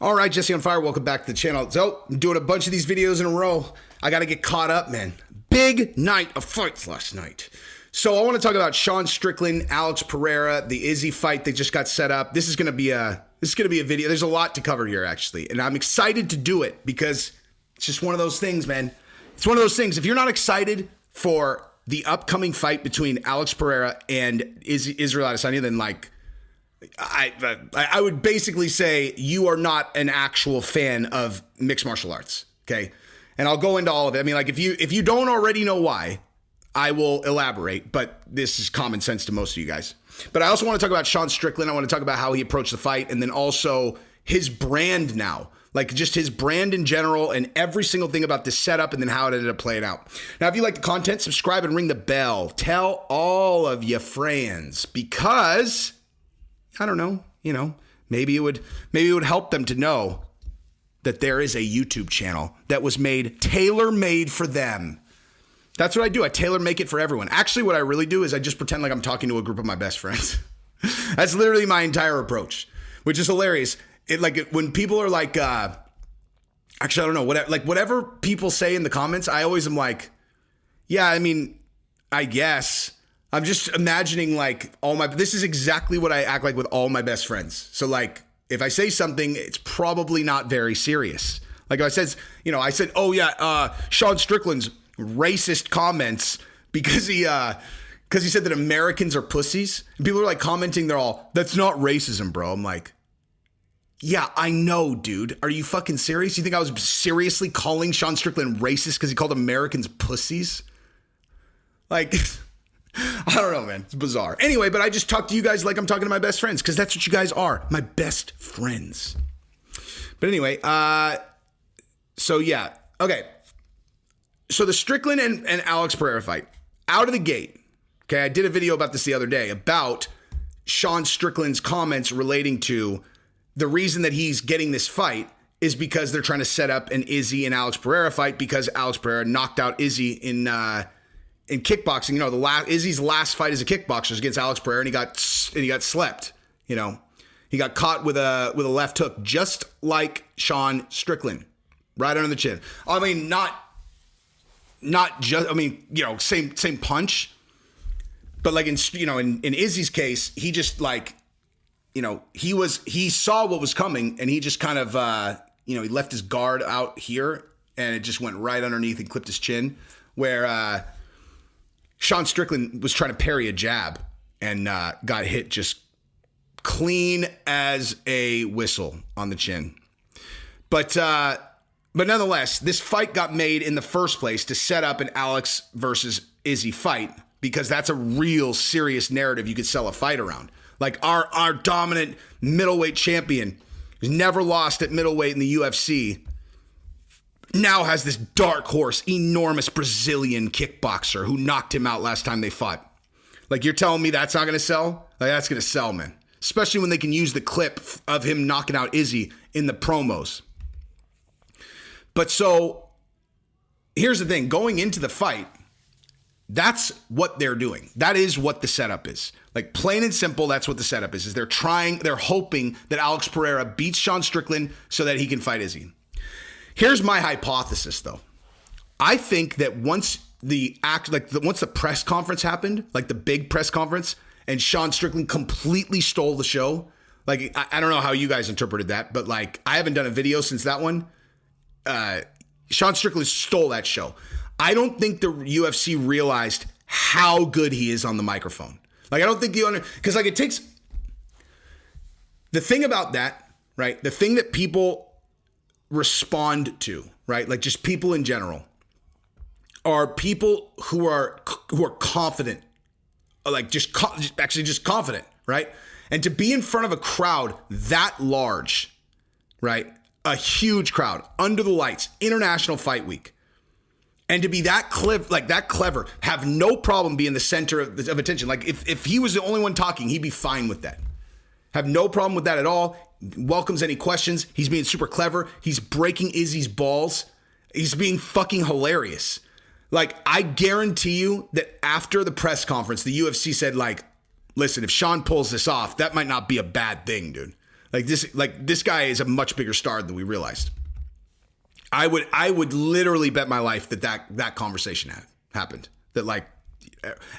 All right, Jesse on Fire, welcome back to the channel. So, I'm doing a bunch of these videos in a row. I got to get caught up, man. Big night of fights last night. So, I want to talk about Sean Strickland, Alex Pereira, the Izzy fight that just got set up. This is going to be a video. There's a lot to cover here, actually. And I'm excited to do it because it's just one of those things, man. It's one of those things. If you're not excited for the upcoming fight between Alex Pereira and Israel Adesanya, then I would basically say you are not an actual fan of mixed martial arts, okay? And I'll go into all of it. I mean, like if you don't already know why, I will elaborate, but this is common sense to most of you guys. But I also want to talk about Sean Strickland. I want to talk about how he approached the fight and then also his brand now, like just his brand in general and every single thing about this setup and then how it ended up playing out. Now, if you like the content, subscribe and ring the bell. Tell all of your friends because I don't know, maybe it would help them to know that there is a YouTube channel that was made tailor-made for them. That's what I do. I tailor-make it for everyone. Actually, what I really do is I just pretend like I'm talking to a group of my best friends. That's literally my entire approach, which is hilarious. When people are like, actually, I don't know, whatever people say in the comments, I always am like, yeah, I mean, I guess. I'm just imagining this is exactly what I act like with all my best friends. So if I say something, it's probably not very serious. Like I said, oh yeah, Sean Strickland's racist comments because he said that Americans are pussies. And people are commenting, that's not racism, bro. I'm like, yeah, I know, dude. Are you fucking serious? You think I was seriously calling Sean Strickland racist because he called Americans pussies? I don't know, man. It's bizarre. Anyway, but I just talk to you guys like I'm talking to my best friends because that's what you guys are, my best friends. But anyway, so yeah. Okay. So the Strickland and Alex Pereira fight, out of the gate, okay, I did a video about this the other day about Sean Strickland's comments relating to the reason that he's getting this fight is because they're trying to set up an Izzy and Alex Pereira fight because Alex Pereira knocked out Izzy in kickboxing. Izzy's last fight as a kickboxer was against Alex Pereira, and he got slept. He got caught with a left hook, just like Sean Strickland, right under the chin. I mean, not just. I mean, same punch, but in Izzy's case, he just he saw what was coming, and he just kind of he left his guard out here, and it just went right underneath and clipped his chin, where Sean Strickland was trying to parry a jab and got hit just clean as a whistle on the chin. But nonetheless, this fight got made in the first place to set up an Alex versus Izzy fight because that's a real serious narrative you could sell a fight around. Like our dominant middleweight champion who's never lost at middleweight in the UFC now has this dark horse, enormous Brazilian kickboxer who knocked him out last time they fought. You're telling me that's not going to sell? That's going to sell, man. Especially when they can use the clip of him knocking out Izzy in the promos. But so, here's the thing. Going into the fight, that's what they're doing. That is what the setup is. Plain and simple, that's what the setup is they're hoping that Alex Pereira beats Sean Strickland so that he can fight Izzy. Here's my hypothesis, though. I think that once once the press conference happened, the big press conference, and Sean Strickland completely stole the show. I don't know how you guys interpreted that, but I haven't done a video since that one. Sean Strickland stole that show. I don't think the UFC realized how good he is on the microphone. I don't think because it takes the thing about that, right? The thing that people respond to, right? Just people in general are people who are confident, just confident, right? And to be in front of a crowd that large, right? A huge crowd under the lights, International Fight Week, and to be that clever, have no problem being the center of attention. If he was the only one talking, he'd be fine with that. Have no problem with that at all. Welcomes any questions. He's being super clever. He's breaking Izzy's balls. He's being fucking hilarious. I guarantee you that after the press conference, the UFC said listen, if Sean pulls this off, that might not be a bad thing, dude. Like this guy is a much bigger star than we realized. I would literally bet my life that conversation happened. That like,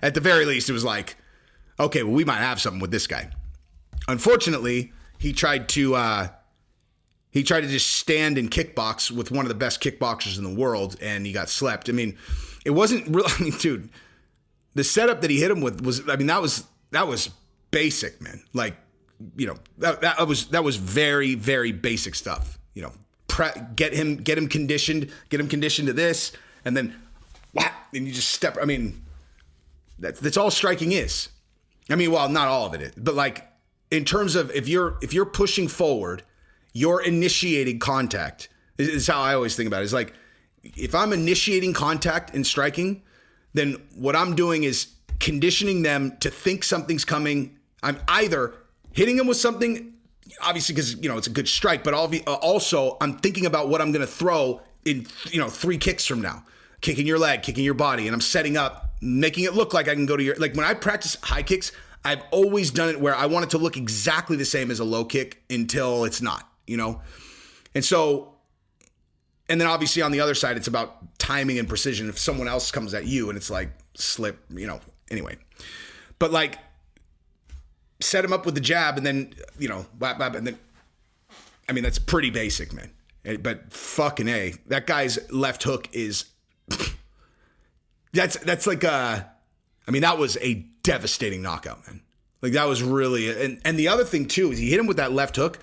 at the very least, it was like, okay, well, we might have something with this guy. Unfortunately, he tried to just stand and kickbox with one of the best kickboxers in the world, and he got slept. I mean, it wasn't really. I mean, dude, the setup that he hit him with was. I mean, that was basic, man. Like, you know, that was very, very basic stuff. You know, get him conditioned to this, and then whap, and you just step. I mean, that's all striking is. I mean, well, not all of it, but like in terms of if you're pushing forward, you're initiating contact. This is how I always think about it. It's like if I'm initiating contact in striking, then what I'm doing is conditioning them to think something's coming. I'm either hitting them with something, obviously because, you know, it's a good strike, but also I'm thinking about what I'm going to throw in, you know, 3 kicks from now. Kicking your leg, kicking your body, and I'm setting up, making it look like I can go to your, like when I practice high kicks, I've always done it where I want it to look exactly the same as a low kick until it's not, you know? And so, and then obviously on the other side, it's about timing and precision. If someone else comes at you and it's like slip, you know, anyway. But like, set him up with the jab and then, you know, whap, whap, and then, I mean, that's pretty basic, man. But fucking A, that guy's left hook is, that's like I mean, that was a devastating knockout, man. Like that was really, and the other thing too, is he hit him with that left hook,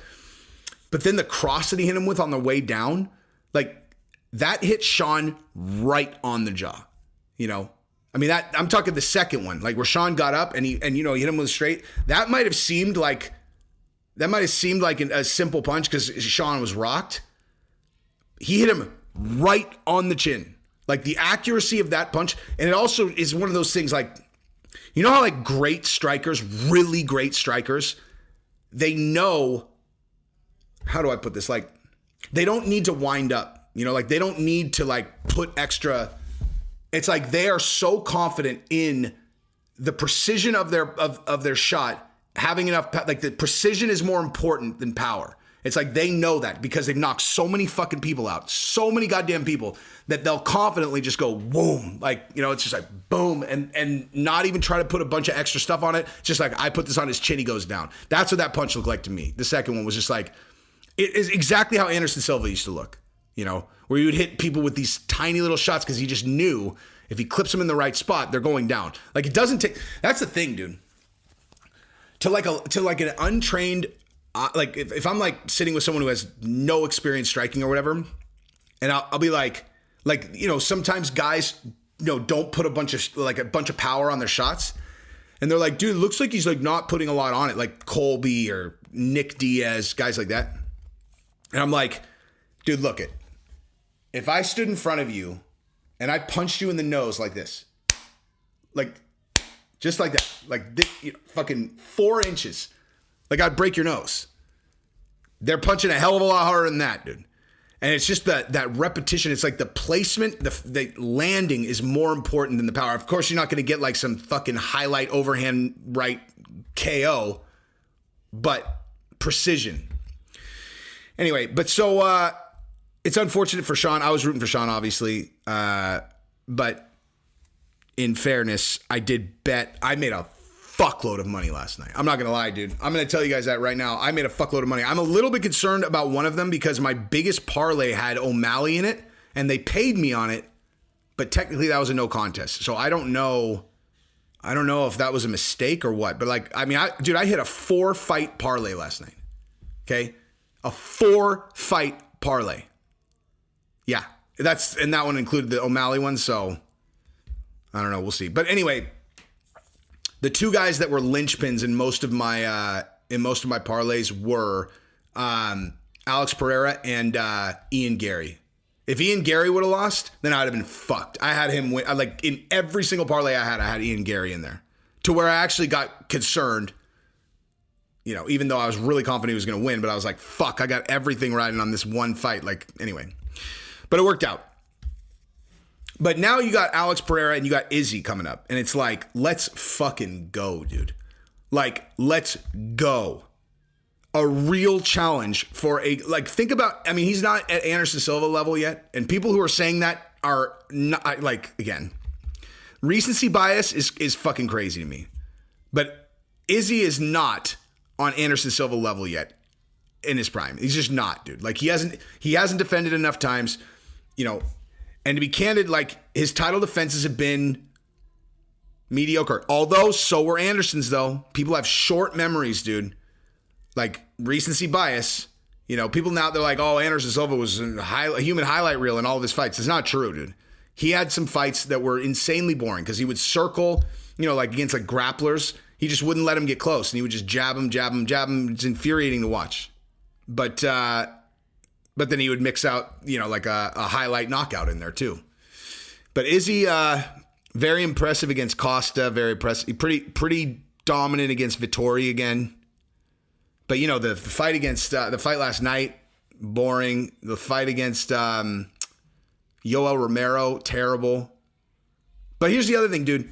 but then the cross that he hit him with on the way down, like that hit Sean right on the jaw, you know? I mean, that I'm talking the second one, like where Sean got up and you know, he hit him with a straight. That might have seemed like a simple punch because Sean was rocked. He hit him right on the chin. Like the accuracy of that punch. And it also is one of those things like, you know how like great strikers, really great strikers, they know, how do I put this? Like they don't need to wind up, you know, like they don't need to like put extra. It's like they are so confident in the precision of their shot, having enough, like the precision is more important than power. It's like they know that because they've knocked so many fucking people out, so many goddamn people, that they'll confidently just go boom, like, you know, it's just like boom, and not even try to put a bunch of extra stuff on it. Just like I put this on his chin, he goes down. That's what that punch looked like to me. The second one was just like, it is exactly how Anderson Silva used to look, you know, where he would hit people with these tiny little shots because he just knew if he clips them in the right spot, they're going down. Like it doesn't take. That's the thing, dude. To like an untrained. Like if I'm like sitting with someone who has no experience striking or whatever, and I'll be like, you know, sometimes guys, you know, don't put a bunch of power on their shots, and they're like, dude, it looks like he's like not putting a lot on it, like Colby or Nick Diaz, guys like that. And I'm like, dude, look it. If I stood in front of you and I punched you in the nose like this, like just like that, like this, you know, fucking 4 inches. Like I'd break your nose. They're punching a hell of a lot harder than that, dude. And it's just that repetition. It's like the placement, the landing is more important than the power. Of course, you're not going to get like some fucking highlight overhand right KO, but precision. Anyway, but so it's unfortunate for Sean. I was rooting for Sean, obviously. But in fairness, I did bet. I made a fuckload of money last night. I'm not going to lie, dude. I'm going to tell you guys that right now. I made a fuckload of money. I'm a little bit concerned about one of them because my biggest parlay had O'Malley in it and they paid me on it, but technically that was a no contest. So I don't know if that was a mistake or what, but like, I mean, I hit a 4-fight parlay last night. Okay. A 4-fight parlay. Yeah. And that one included the O'Malley one. So I don't know. We'll see. But anyway, the 2 guys that were linchpins in most of my parlays were Alex Pereira and Ian Gary. If Ian Gary would have lost, then I'd have been fucked. I had him win. Like in every single parlay I had Ian Gary in there, to where I actually got concerned. You know, even though I was really confident he was going to win, but I was like, fuck, I got everything riding on this one fight. Like anyway, but it worked out. But now you got Alex Pereira and you got Izzy coming up. And it's like, let's fucking go, dude. Like, let's go. a real challenge for think about, I mean, he's not at Anderson Silva level yet. And people who are saying that are not, again, recency bias is fucking crazy to me. But Izzy is not on Anderson Silva level yet in his prime. He's just not, dude. Like, he hasn't defended enough times, and to be candid, his title defenses have been mediocre. Although, so were Anderson's, though. People have short memories, dude. Like, recency bias. People now, they're like, oh, Anderson Silva was a human highlight reel in all of his fights. It's not true, dude. He had some fights that were insanely boring because he would circle, against grapplers. He just wouldn't let him get close, and he would just jab him. It's infuriating to watch. But then he would mix out, a highlight knockout in there too. But Izzy, very impressive against Costa. Very impressive. Pretty dominant against Vittori again. But the fight against the fight last night, boring. The fight against Yoel Romero, terrible. But here's the other thing, dude.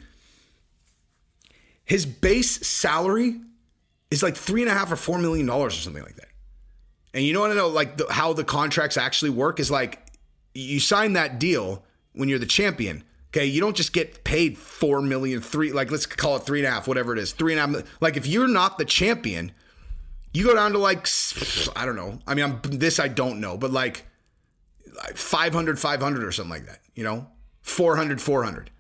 His base salary is like $3.5 or $4 million or something like that. And you want to know how the contracts actually work is you sign that deal when you're the champion. Okay, you don't just get paid $4 million, let's call it 3.5, whatever it is, 3.5. If you're not the champion, you go down to I don't know. I mean, I don't know, but 500 or something like that. 400.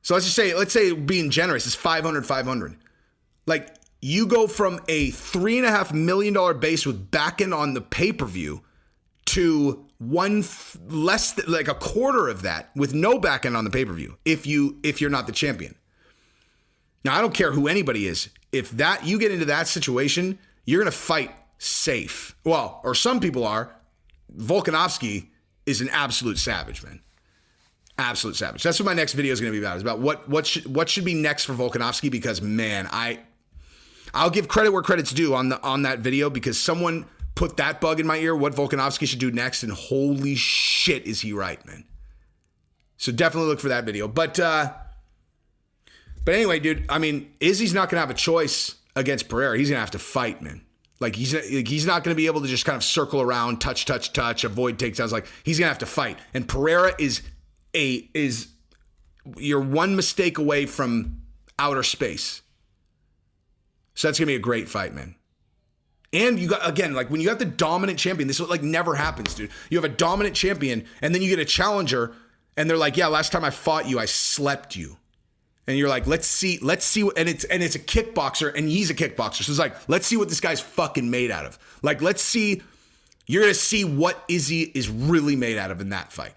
So let's say being generous is 500. You go from a $3.5 million base with back end on the pay-per-view to less than a quarter of that with no back end on the pay-per-view if you're not the champion. Now, I don't care who anybody is. If you get into that situation, you're going to fight safe. Well, or some people are. Volkanovski is an absolute savage, man. Absolute savage. That's what my next video is going to be about. It's about what should be next for Volkanovski, because, man, I'll give credit where credit's due on that video, because someone put that bug in my ear, what Volkanovski should do next, and holy shit is he right, man. So definitely look for that video. But anyway, dude, I mean, Izzy's not going to have a choice against Pereira. He's going to have to fight, man. He's not going to be able to just kind of circle around, touch, avoid takedowns. He's going to have to fight. And Pereira is you're one mistake away from outer space. So that's going to be a great fight, man. And you got, again, when you got the dominant champion, this never happens, dude. You have a dominant champion, and then you get a challenger, and they're like, yeah, last time I fought you, I slept you. And you're like, let's see, and it's a kickboxer, and he's a kickboxer. So it's let's see what this guy's fucking made out of. Let's see, you're going to see what Izzy is really made out of in that fight.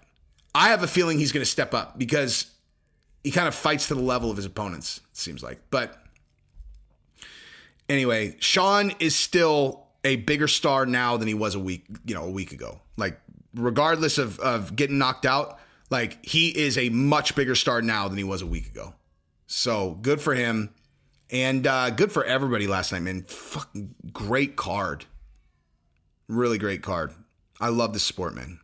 I have a feeling he's going to step up because he kind of fights to the level of his opponents, it seems like. But anyway, Sean is still a bigger star now than he was a week ago. Regardless of getting knocked out, he is a much bigger star now than he was a week ago. So good for him, and good for everybody last night, man. Fucking great card. Really great card. I love this sport, man.